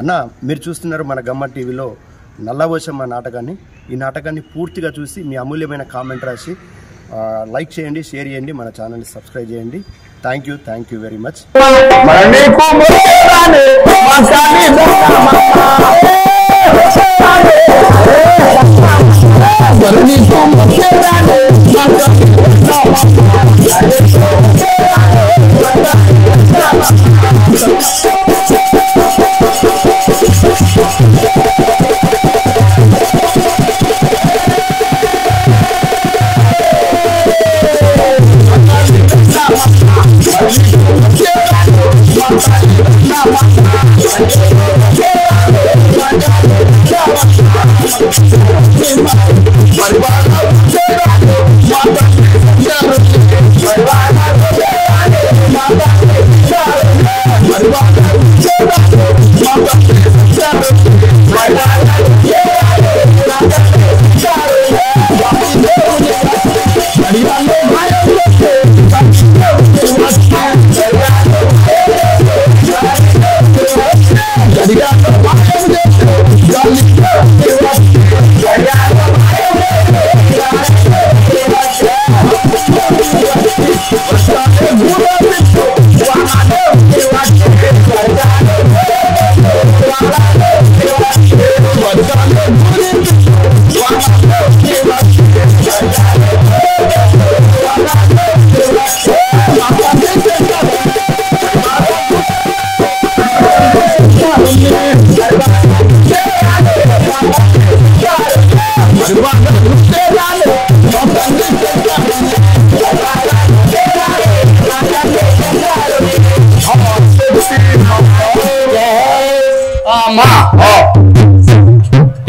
అన్న మీరు చూస్తున్నారు మన గమ్మ టీవీలో నల్లవోషమ్మ నాటకాన్ని. ఈ నాటకాన్ని పూర్తిగా చూసి మీ అమూల్యమైన కామెంట్ రాసి లైక్ చేయండి, షేర్ చేయండి, మన ఛానల్ని సబ్స్క్రైబ్ చేయండి. Thank you very much.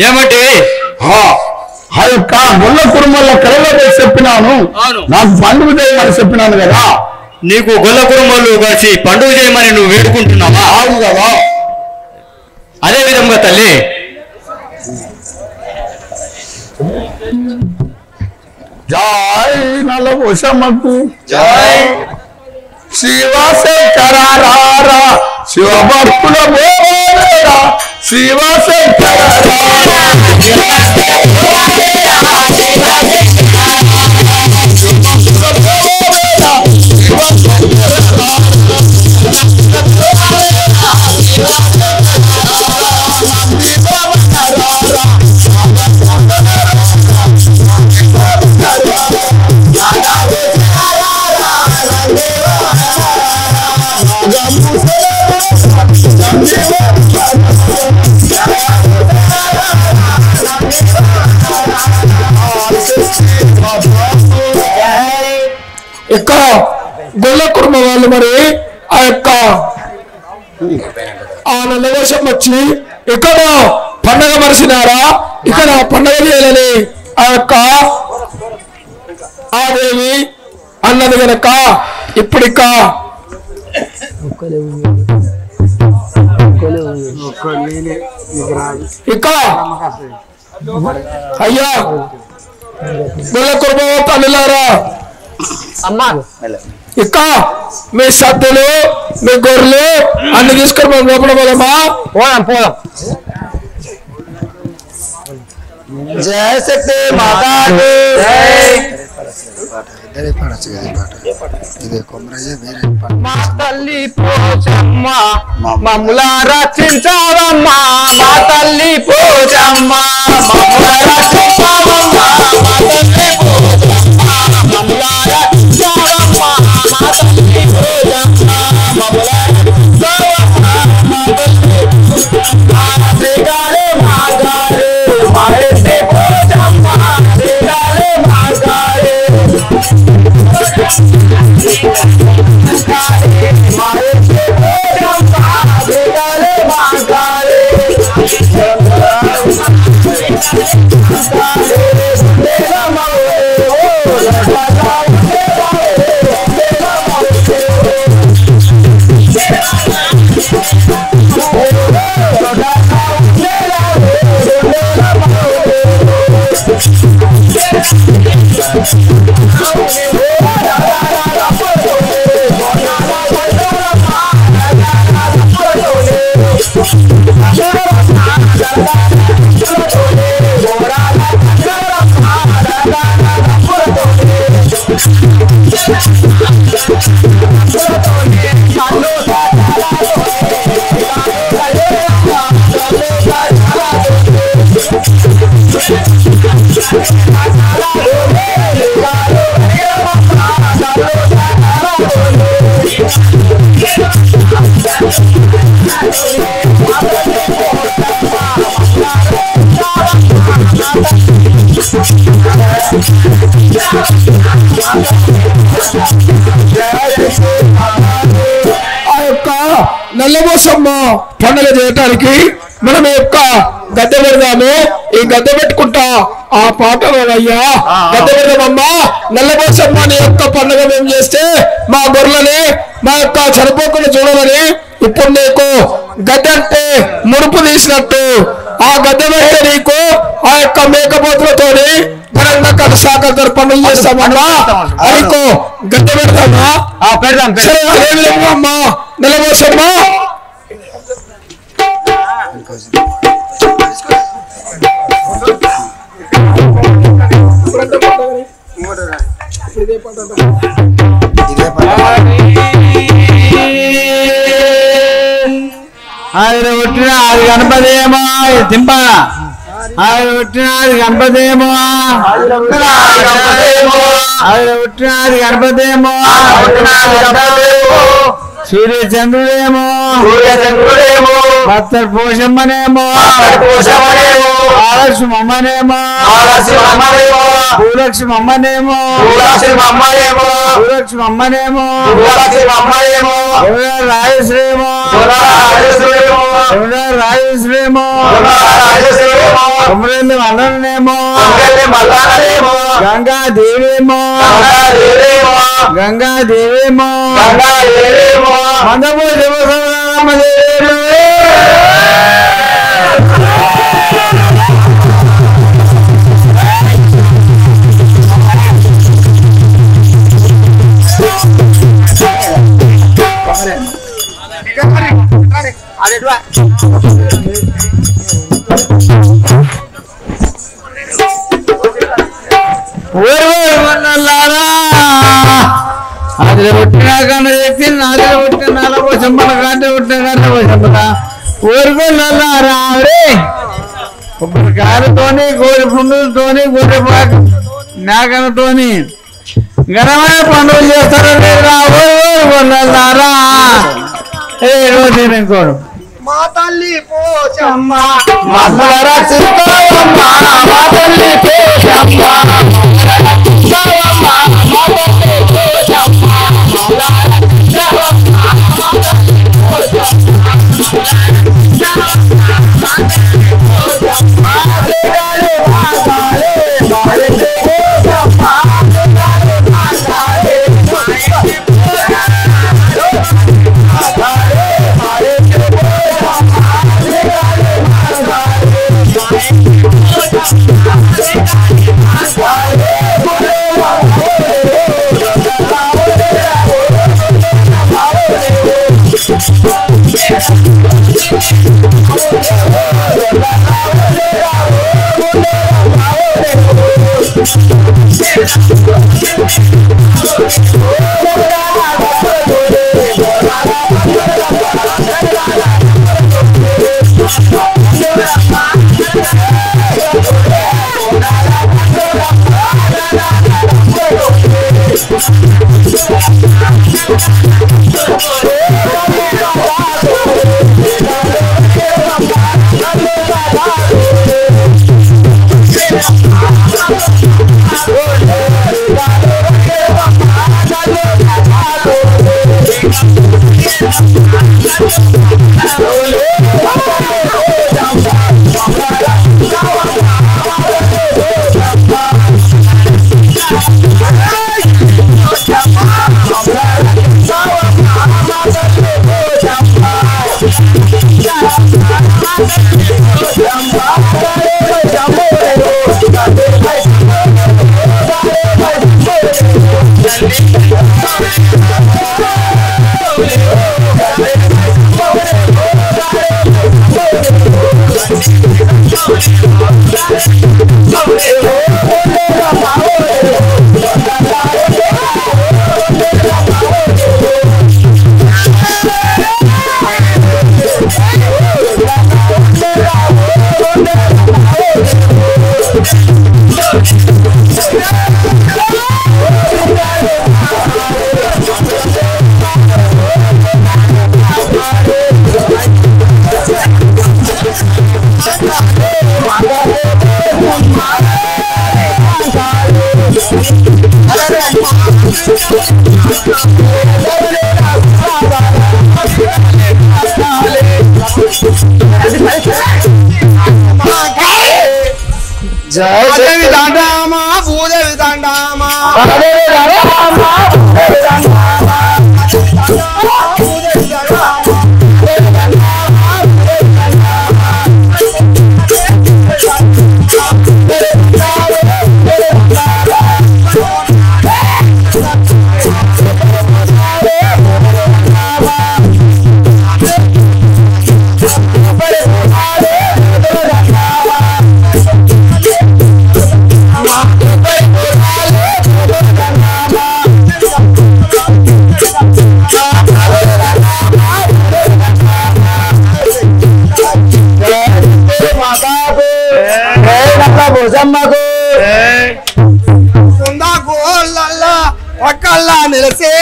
ఏమంటే ముళ్ళ కుటుంబాల కళలో చెప్పినాను, నాకు పండుగ చేయమని చెప్పినాను కదా. నీకు గొల్ల కుటుంబాలు కలిసి పండుగ చేయమని నువ్వు వేడుకుంటున్నావా? అవును కదా. అదే విధంగా తల్లి జై నల్లవోషమ్మకు జై. శివశంకరారా శివభక్తుల బోలేరా శివశంకరారా ఇక్కడ గొల్ల కుటుంబం వాళ్ళు మరి ఆ యొక్క ఆ నల్లవేషం వచ్చి ఇక్కడ పండగ మరిసినారా, ఇక్కడ పండగ చేయాలని ఆ యొక్క ఆ దేవి అన్నది గనక ఇప్పుడిక ఇక అయ్యా గొల్ల కుటుంబం తల్లిలారా ఇక మీ సద్దులు మీ గొర్రెలు అన్ని తీసుకొని మనం లోపల పోదామా? పోదాం. జయ శక్తి మాతా మా తల్లి పోచమ్మ మమ్ముల రక్షించావమ్మా, మా తల్లి పోచమ్మ మమ్ముల రక్షించావమ్మా, మా తల్లి పోచమ్మ మమ్ముల రక్షించావమ్మా, మా తల్లి పోచమ్మ మమ్ముల రక్షించావమ్మా, మా తల్లి శ్రీగారే మాగారే మారే పోచమ్మ శ్రీగారే మాగారే మారే పోచమ్మ ఆ యొక్క నల్లబోసమ్మ పండుగ చేయటానికి మనం యొక్క గద్దె పెడదాము. ఈ గద్దె పెట్టుకుంటా ఆ పాట అయ్యా గద్దె పెడదామమ్మా. నల్లబోసమ్మ నీ యొక్క పండుగ మేము చేస్తే మా గొర్రెలని మా యొక్క చనిపోకుండా చూడాలని ఇప్పుడు నీకు గద్దె అంటే ముడుపు తీసినట్టు ఆ గద్దె మహిళ నీకు ఆ యొక్క మేకపోతులతోని ఘనంగా కథసాకర్ పనులు చేస్తామమ్మా. నీకు గద్దె పెడతామా? పెడదాం. సరే అదే విధంగా అమ్మా నల్లబోసమ్మ ఆయన పుట్టిన అది గణపదేమో దింప ఆయన పుట్టిన అది గణపదేమో ఆయన పుట్టిన అది గణపదేమో సూర్యచంద్రుడేమో భక్త పోషమ్మనేమో ఆలక్ష్మి అమ్మనేమో భూలక్ష్మి అమ్మనేమో భూలక్ష్మి అమ్మనేమో రాజశ్రీమో రాజశ్రీమో కుమరేంద్ర మల్లనేమో గంగాదేవేమో గంగాదేవేమో మందపూర్ అది పుట్టినా కన్నా చెప్పి నాది పుట్టిన నల్లబోసమ్మల కాంటే పుట్టిన నల్లబోసమ్మల ఊరుకున్నారా కొబ్బరికాయలతోని గోడి పుండులతోని గొర్రె మేకలతోని ఘనమైన పండుగలు చేస్తారా లేదా ఊరుకున్నారా ఇంకోడు మా తల్లి పోచమ్మ మా తల్లి జయ దాండామా భూదేవి దాండామా ఒక్కల్లా నిలసే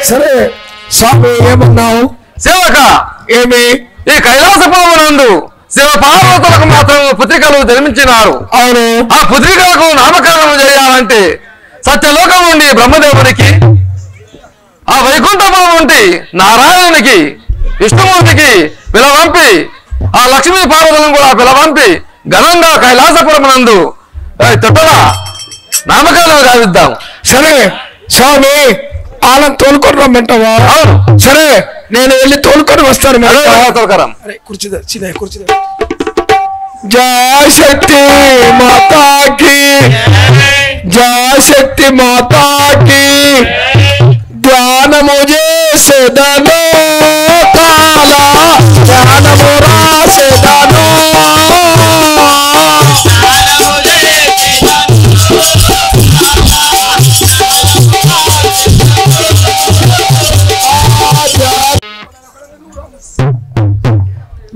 సరే స్వామి ఏమన్నావు? సేవక ఏమి? ఈ కైలాసపురమునందు శివ పార్వతులకు మాత్రం పుత్రికలు జన్మించినారు. అవును. ఆ పుత్రికలకు నామకరణం చేయాలంటే సత్యలోకం నుండి బ్రహ్మదేవునికి, ఆ వైకుంఠపురం నుండి నారాయణునికి, విష్ణుమూర్తికి పిలవంపి, ఆ లక్ష్మీ పార్వతులను కూడా పిలవంపి ఘనంగా కైలాసపురమునందు తొట్టల నామకరణం గావిద్దాం. సరే స్వామి, వాళ్ళని తోలుకొని రమ్మంటావా? సరే, నేను వెళ్ళి తోలుకొని వస్తాను. తోలుకరం. జయ శక్తి మాతాకి, జయ శక్తి మాతాకి, ధ్యానము చేసేదను కాలా, ధ్యానము రాసేదను.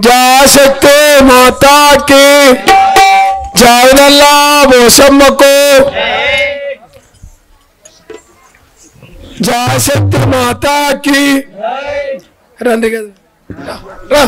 जय शक्ति माता की, जय नल्ला बोसम्म को, जय शक्ति माता की। రండి కదా రా.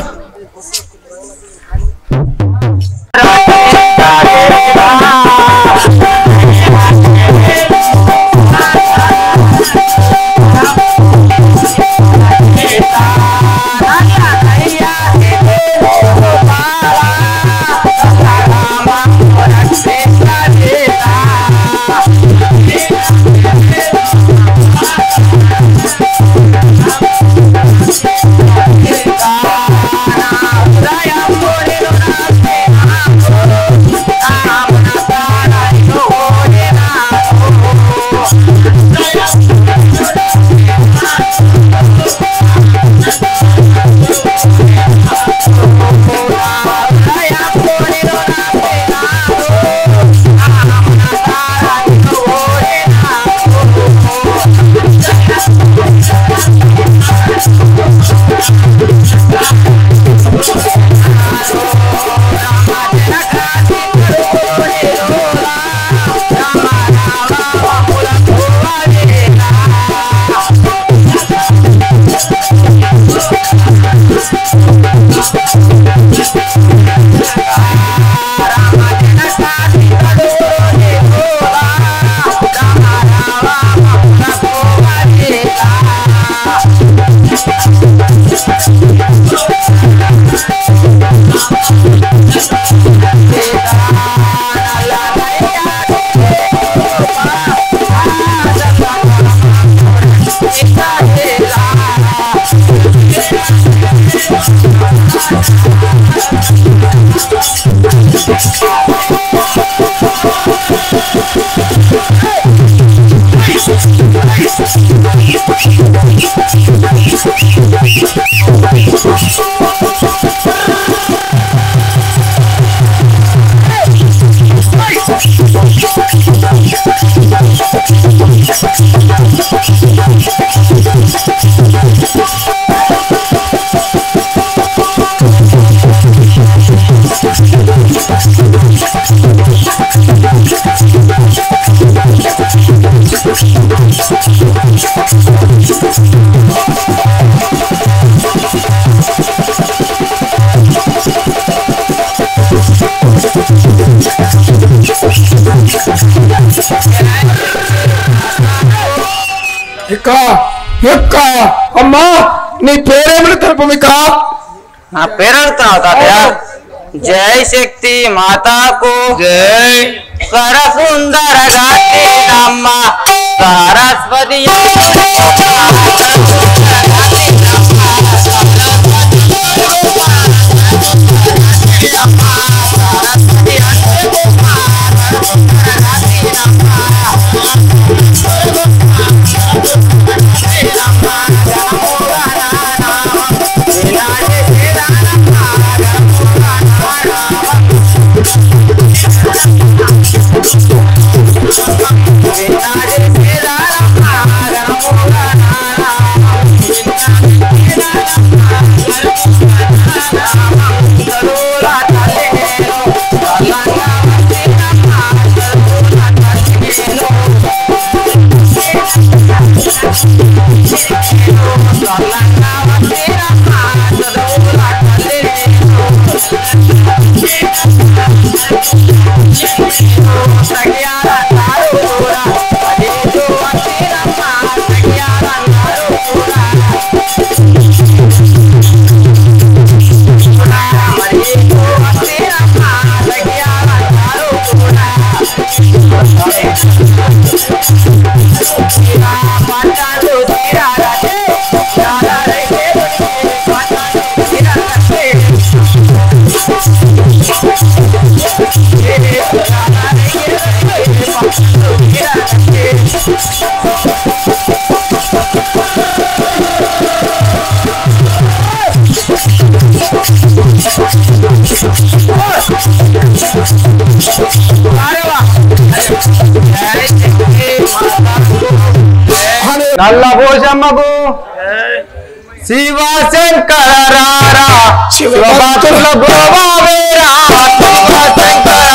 ఇక యొక్క అమ్మా నీ పేరేమిటి తెలుపు ఇక నా పేరు అడుగుతున్నావు తాతయ్య. జై శక్తి మాతాకు జై స్వరసుందర గాత్రీనమ్మ సరస్వతి నల్ల భోజమ్మకు శివశంకర రారా శివభక్తుల గోవావేరా శివశంకర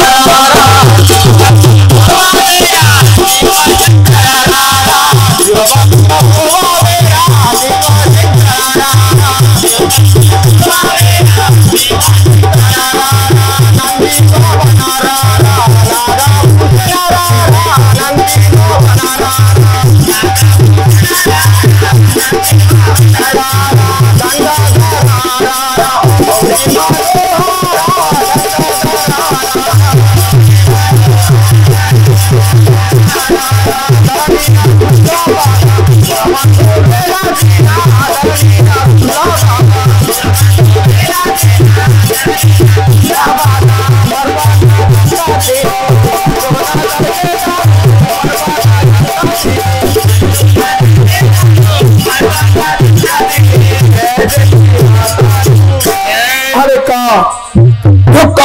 యొక్క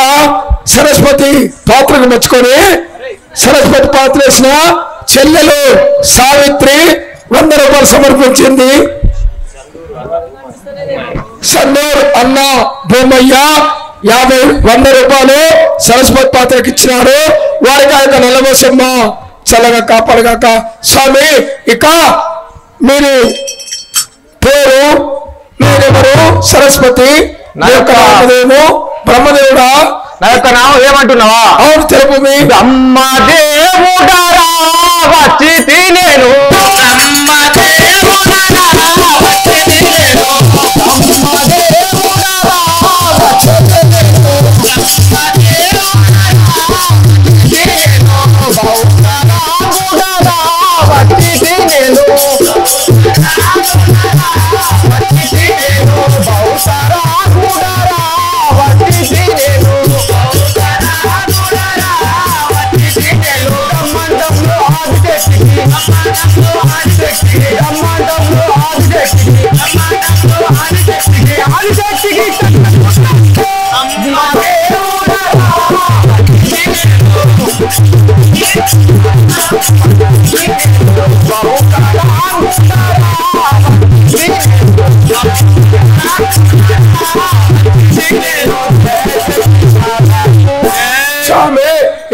సరస్వతి పాత్రను మెచ్చుకొని సరస్వతి పాత్ర వేసిన చెల్లెలు సావిత్రి 100 రూపాయలు సమర్పించింది. సన్నూర్ అన్న భూమయ్య 100 రూపాయలు సరస్వతి పాత్రకి ఇచ్చినారు. వారికి ఆయన నల్లబోసమ్మ చల్లగా కాపాడగాక. స్వామి ఇక మీరు పేరు మీరెవరు? సరస్వతి బ్రహ్మదేవుడా? నా యొక్క నామం ఏమంటున్నావా? అవును తెలుపు. మీ బ్రహ్మదేవుడరా వచ్చి నేను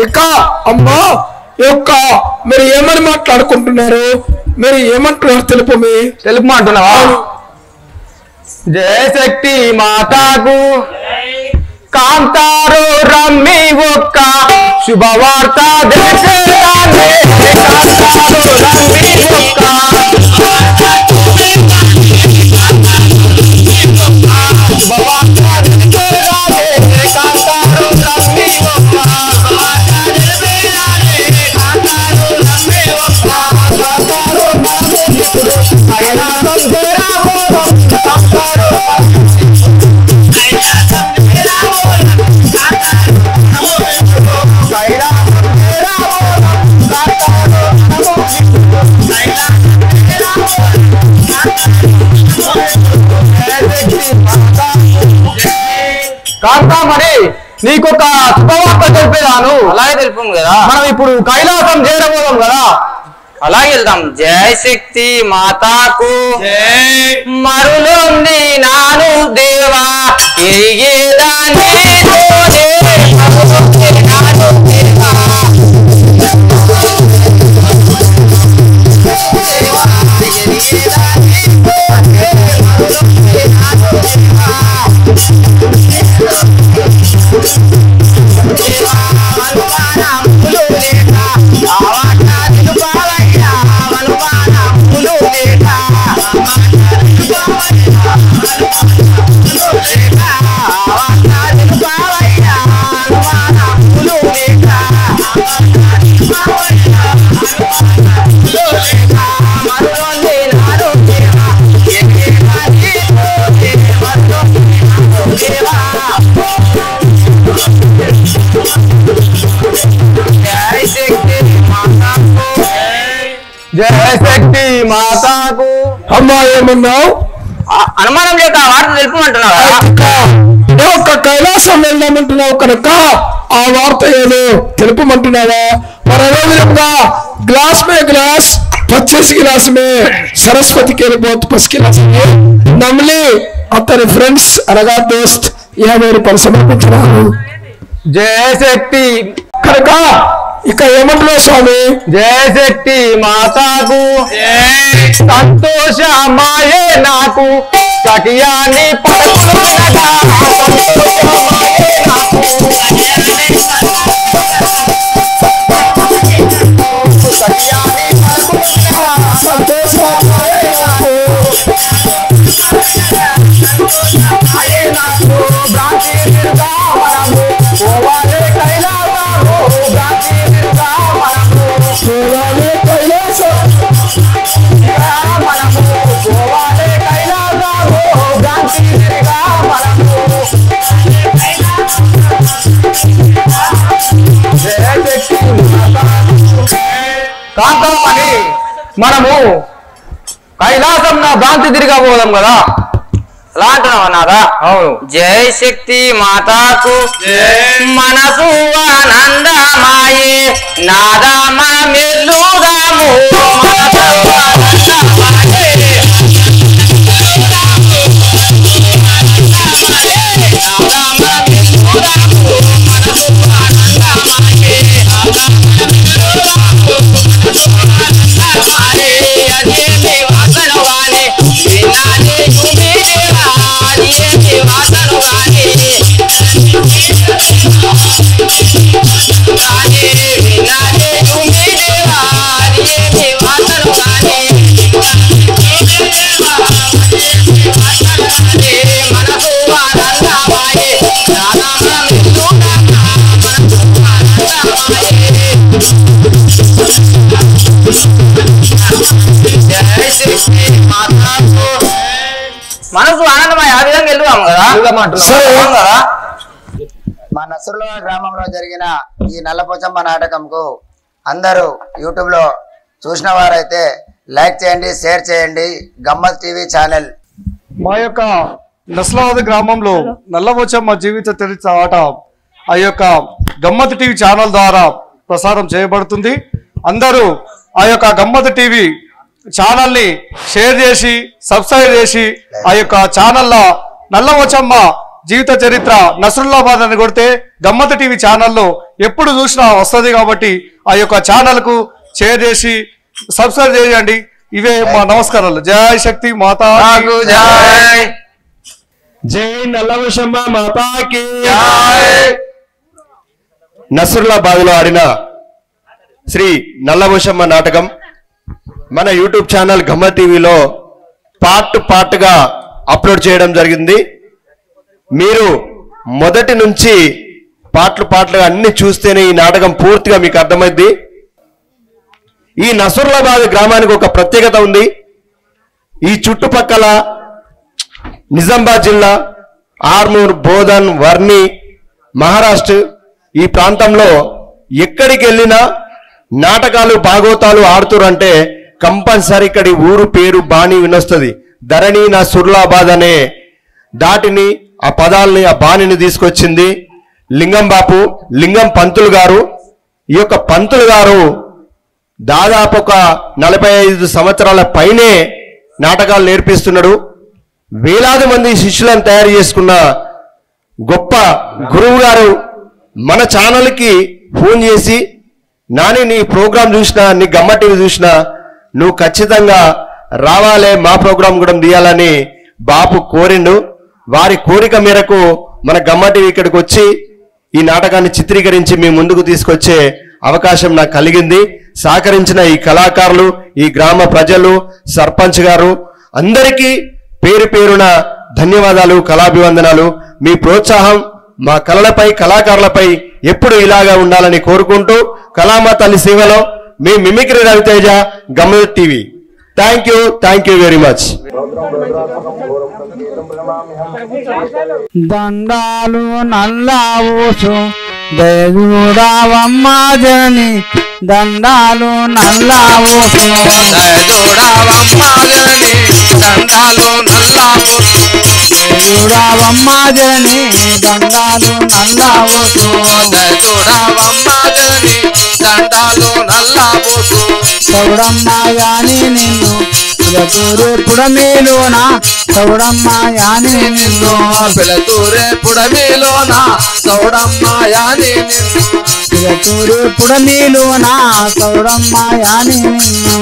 ఇక అమ్మా యొక్క మీరు ఏమని మాట్లాడుకుంటున్నారు? మీరు ఏమంటున్నారు? తెలుపు అంటున్నావా? జయ శక్తి మాతాకు కాంతారు రమ్మి ఒక్క శుభవార్త దేశ కాంతారు రమ్మి ఒక్క కాంతా మరి నీకొక శుభవార్త తెలిపేదాను. అలాగే తెలుపు కదా. మనం ఇప్పుడు కైలాసం చేరబోదాం కదా. అలాగే వెళ్దాం. జయ శక్తి మాతాకు మరులుంది నాను దేవా ఎరిగేదాన్ని జయ శక్తి మాతాకు. అమ్మా ఏమన్నావు? అనుమానం లేక వార్త తెలుపమంటున్నావా? ఒక్క కైలాసం వెళ్దామంటున్నావు కనుక ఆ వార్త ఏదో తెలుపమంటున్నావా? మరి అదే విధంగా గ్లాస్ మే గ్లాస్ 25 गिलास में सरस्वती के बहुत 5 गिलास में నమ్లి అతని ఫ్రెండ్స్ అనగా దోస్త్ 50 రూపాయలు సమర్పించినారు. జయ శక్తి కనుక ఇక ఏమంటున్నావు స్వామి? జయ శక్తి మాతాకు సంతోషమాయే నాకు సఖియాని పలుకులనగా కాంతమని మనము కైలాసం నా భ్రాంతి తిరగబోదాం కదా. అలా అంటున్నావా నాదా? అవును. జయ శక్తి మాతాకు మనసు ఆనందమాయే నాదా మన మెల్లుదాము మనసు ఆనందమై ఆ విధంగా వెళ్దాం కదా. కదా మా నసరుల గ్రామంలో జరిగిన ఈ నల్లపోచమ్మ నాటకంకు అందరూ యూట్యూబ్ లో చూసిన వారైతే లైక్ చేయండి, షేర్ చేయండి. గమ్మత్ టీవీ ఛానల్. మా యొక్క నస్లాబాద్ గ్రామంలో నల్లపోచమ్మ జీవిత చరిత్ర ఆట ఆ యొక్క గమ్మత్ టీవీ ఛానల్ ద్వారా ప్రసారం చేయబడుతుంది. అందరూ ఆ యొక్క గమ్మత్ టీవీ ఛానల్ని షేర్ చేసి సబ్స్క్రైబ్ చేసి ఆ యొక్క ఛానల్లో నల్లపోచమ్మ జీవిత చరిత్ర నస్రుల్లాబాద్ అని కొడితే గమ్మత్ టీవీ ఛానల్లో ఎప్పుడు చూసినా వస్తుంది కాబట్టి ఆ యొక్క ఛానల్కు షేర్ చేసి సబ్స్క్రైబ్ చేయండి. ఇవే మా నమస్కారాలు. జై శక్తి మాతా జై. జై నల్లపోచమ్మ మాతాకి. నస్రుల్లాబాద్ లో ఆడిన శ్రీ నల్లపోచమ్మ నాటకం మన యూట్యూబ్ ఛానల్ గమ్మత్ టీవీలో పార్ట్గా అప్లోడ్ చేయడం జరిగింది. మీరు మొదటి నుంచి పాటలుగా అన్ని చూస్తేనే ఈ నాటకం పూర్తిగా మీకు అర్థమైంది. ఈ నస్రుల్లాబాద్ గ్రామానికి ఒక ప్రత్యేకత ఉంది. ఈ చుట్టుపక్కల నిజామాబాద్ జిల్లా, ఆర్మూర్, బోధన్, వర్ని, మహారాష్ట్ర ఈ ప్రాంతంలో ఎక్కడికి వెళ్ళినా నాటకాలు భాగవతాలు ఆడుతురంటే కంపల్సరీ ఇక్కడి ఊరు పేరు బాణి వినొస్తుంది. ధరణి నస్రుల్లాబాద్ అనే దాటిని ఆ పదాలని ఆ బాణిని తీసుకొచ్చింది లింగం బాపు, లింగం పంతులు గారు. ఈ యొక్క పంతులు గారు దాదాపు ఒక 45 సంవత్సరాల పైనే నాటకాలు నేర్పిస్తున్నాడు. వేలాది మంది శిష్యులను తయారు చేసుకున్న గొప్ప గురువు గారు మన ఛానల్కి ఫోన్ చేసి, నాని నీ ప్రోగ్రాం చూసినా, నీ గమ్మ టీవీ చూసినా, నువ్వు ఖచ్చితంగా రావాలే, మా ప్రోగ్రాం కూడా తీయాలని బాపు కోరిండు. వారి కోరిక మేరకు మన గమ్మ టీవీ ఇక్కడికి వచ్చి ఈ నాటకాన్ని చిత్రీకరించి మీ ముందుకు తీసుకొచ్చే అవకాశం నాకు కలిగింది. సహకరించిన ఈ కళాకారులు, ఈ గ్రామ ప్రజలు, సర్పంచ్ గారు అందరికీ పేరు పేరున ధన్యవాదాలు, కళాభివందనాలు. మీ ప్రోత్సాహం మా కళలపై, కళాకారులపై ఎప్పుడు ఇలాగా ఉండాలని కోరుకుంటూ, కళామా తల్లి సేవలో మీ మిమిక్రీ రవితేజ, గమ్మ TV. Thank you very much. దండాలు నల్లావోసు దయచూడవమ్మ జనని, దండాలు నల్లావోసు దయచూడవమ్మ జనని, దండాలు నల్లావోసు దయచూడవమ్మ జనని, దండాలు నల్లావోసు దయచూడవమ్మ జనని, దండాలు నల్లావోసు చౌడమ్మ యాని నిన్ను పిలతూరే పుడమీలోన, చౌడమ్మ యాని నిన్ను పిలతూరే పుడమీలోన, చౌడమ్మ యాని నిన్ను పిలతూరే పుడమీలోన, చౌడమ్మ యాని నిన్ను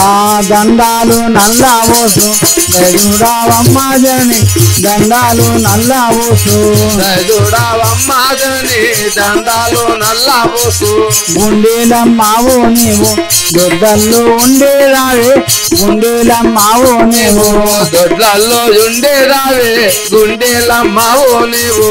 ఆ దండాలు నల్లావోసు దయచూడవమ్మ జనని, దండాలు నల్లావోసు దయచూడవమ్మ జనని, దండాలు నల్లావోసు గుండెలమ్మావో నీవు దొడ్డల్లో ఉండేరావే, గుండెలమ్మావో నీవు దొడ్లల్లో ఉండేరావే, గుండెలమ్మావో నీవు